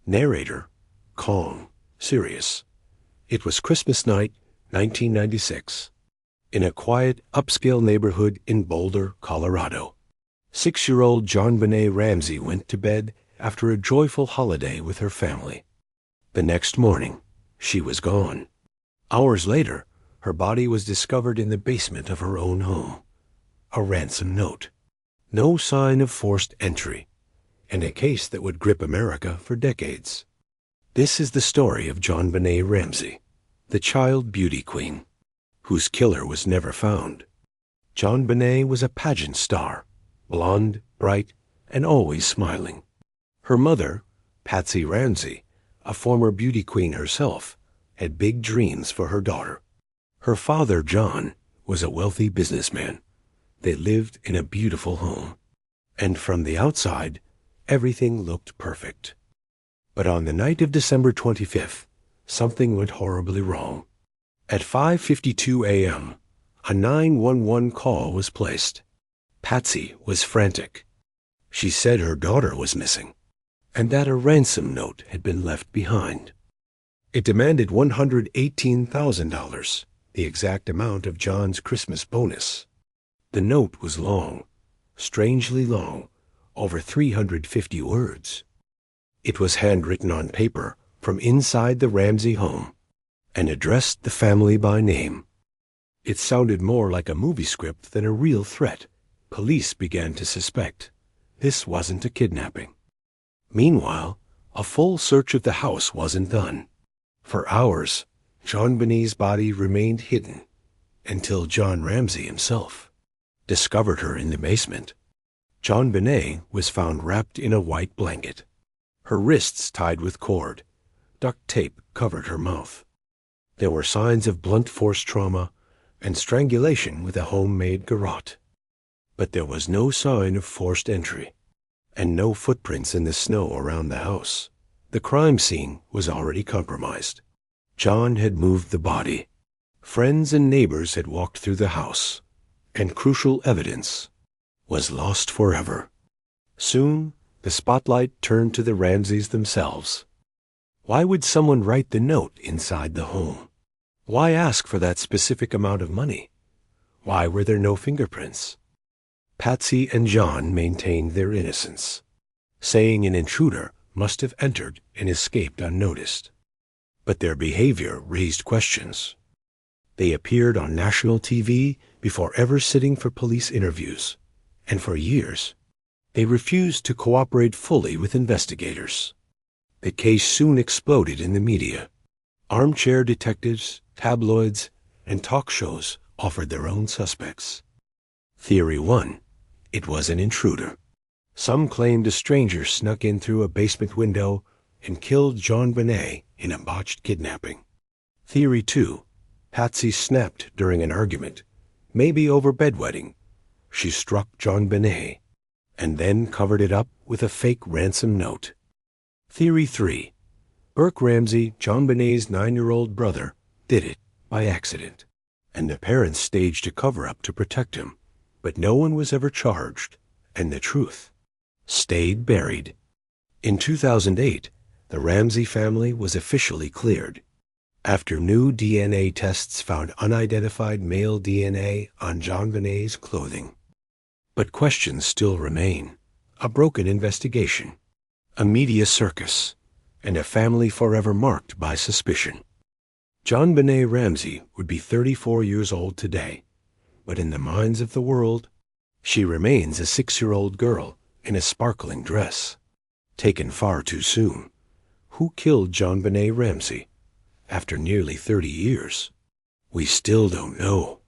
Narrator, calm, serious. It was Christmas night, 1996, in a quiet, upscale neighborhood in Boulder, Colorado. 6-year-old JonBenét Ramsey went to bed after a joyful holiday with her family. The next morning, she was gone. Hours later, her body was discovered in the basement of her own home. A ransom note. No sign of forced entry, and a case that would grip America for decades. This is the story of JonBenét Ramsey, the child beauty queen, whose killer was never found. JonBenét was a pageant star, blonde, bright, and always smiling. Her mother, Patsy Ramsey, a former beauty queen herself, had big dreams for her daughter. Her father, John, was a wealthy businessman. They lived in a beautiful home, and from the outside, everything looked perfect. But on the night of December 25th, something went horribly wrong. At 5:52 a.m., a 911 call was placed. Patsy was frantic. She said her daughter was missing, and that a ransom note had been left behind. It demanded $118,000, the exact amount of John's Christmas bonus. The note was long, strangely long, over 350 words. It was handwritten on paper from inside the Ramsey home and addressed the family by name. It sounded more like a movie script than a real threat. Police began to suspect this wasn't a kidnapping. Meanwhile, a full search of the house wasn't done. For hours, JonBenét's body remained hidden until John Ramsey himself discovered her in the basement. JonBenét was found wrapped in a white blanket, her wrists tied with cord. Duct tape covered her mouth. There were signs of blunt force trauma and strangulation with a homemade garrote. But there was no sign of forced entry, and no footprints in the snow around the house. The crime scene was already compromised. John had moved the body. Friends and neighbors had walked through the house, and crucial evidence was lost forever. Soon, the spotlight turned to the Ramseys themselves. Why would someone write the note inside the home? Why ask for that specific amount of money? Why were there no fingerprints? Patsy and John maintained their innocence, saying an intruder must have entered and escaped unnoticed. But their behavior raised questions. They appeared on national TV before ever sitting for police interviews, and for years, they refused to cooperate fully with investigators. The case soon exploded in the media. Armchair detectives, tabloids, and talk shows offered their own suspects. Theory 1. It was an intruder. Some claimed a stranger snuck in through a basement window and killed JonBenét in a botched kidnapping. Theory 2. Patsy snapped during an argument, maybe over bedwetting. She struck JonBenét and then covered it up with a fake ransom note. Theory 3. Burke Ramsey, JonBenét's 9-year-old brother, did it by accident, and the parents staged a cover-up to protect him, but no one was ever charged, and the truth stayed buried. In 2008, the Ramsey family was officially cleared, after new DNA tests found unidentified male DNA on JonBenét's clothing. But questions still remain. A broken investigation, a media circus, and a family forever marked by suspicion. JonBenét Ramsey would be 34 years old today, but in the minds of the world, she remains a 6-year-old girl in a sparkling dress. Taken far too soon. Who killed JonBenét Ramsey? After nearly 30 years, we still don't know.